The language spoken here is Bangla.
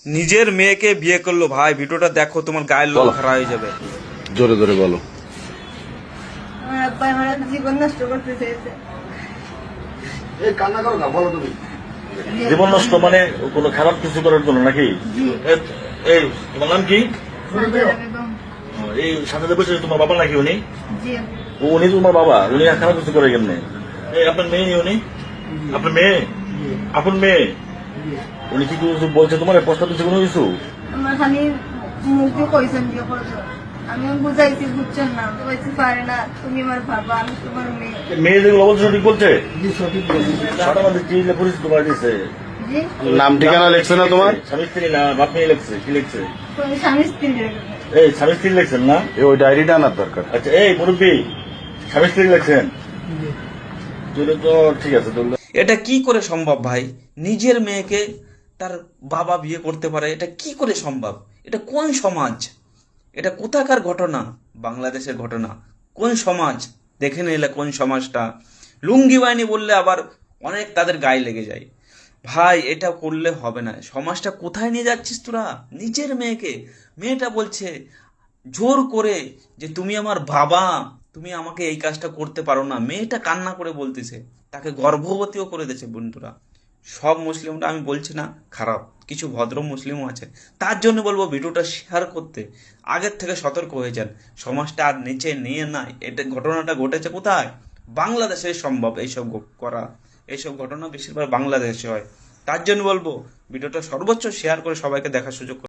নিজের মেয়েকে বিয়ে করলো ভাই, ভিডিওটা দেখো, তোমার গায়ের লোক বলো। খারাপ হয়ে যাবে। জোরে জোরে বলো। আমার আব্বা আমার জীবন নষ্ট করতে চেয়েছে। কান্না করো না, বলো তুমি। জীবন নষ্ট মানে কোনো খারাপ কিছু করার জন্য নাকি? জি। এই তোমার নাম কি? সাজেদা বেগম। এই সাথে বসে তোমার বাবা নাকি উনি? জি। উনি তোমার বাবা, উনি খারাপ কিছু করে কেমনে? এই আপনার মেয়ে উনি? আপনার মেয়ে? আপনার মেয়ে? উনি কি কিছু বলছে তোমার? প্রস্তাব দিচ্ছে কোনো কিছু? আমার খালি মুখ দিয়ে কইছেন বিয়ে করছো। আমি বুঝাইছি, বুঝছেন না, তো বলছি পারে না, তুমি আমার বাবা, আমি তোমার মেয়ে। মেয়ে যেগুলো বলছে সঠিক বলছে? সাদা মাঝে কি পুলিশ তোমার দিচ্ছে? জি। নাম ঠিকানা লেখছে না তোমার? স্বামী স্ত্রী না বাপ মেয়ে লেখছে? কি লেখছে? তো আমি স্বামী স্ত্রী এই স্বামী স্ত্রী লেখছেন না? ওই ডায়েরিটা আনার দরকার। আচ্ছা এই মুরব্বী, স্বামী স্ত্রী লেখছেন? তাহলে তো ঠিক আছে। তাহলে এটা কি করে সম্ভব ভাই? নিজের মেয়েকে তার বাবা বিয়ে করতে পারে, এটা কি করে সম্ভব? এটা কোন সমাজ? এটা কোথাকার ঘটনা? বাংলাদেশের ঘটনা। কোন সমাজ? দেখে নিলে কোন সমাজটা। লুঙ্গি বাহিনী বললে আবার অনেক তাদের গায়ে লেগে যায়। ভাই এটা করলে হবে না। সমাজটা কোথায় নিয়ে যাচ্ছিস তোরা? নিজের মেয়েকে, মেয়েটা বলছে জোর করে যে তুমি আমার বাবা, তুমি আমাকে এই কাজটা করতে পারো না। মেয়েটা কান্না করে বলতেছে, তাকে গর্ভবতীও করে দিয়েছে। বন্ধুরা, সব মুসলিমরা আমি বলছি না খারাপ, কিছু ভদ্র মুসলিমও আছে। তার জন্য বলবো ভিডিওটা শেয়ার করতে। আগের থেকে সতর্ক হয়ে যান, সমাজটা আর নিচে নিয়ে নাই। এটা ঘটনাটা ঘটেছে কোথায়? বাংলাদেশে সম্ভব এইসব করা। এইসব ঘটনা বেশিরভাগ বাংলাদেশে হয়। তার জন্য বলবো ভিডিওটা সর্বোচ্চ শেয়ার করে সবাইকে দেখার সুযোগ করে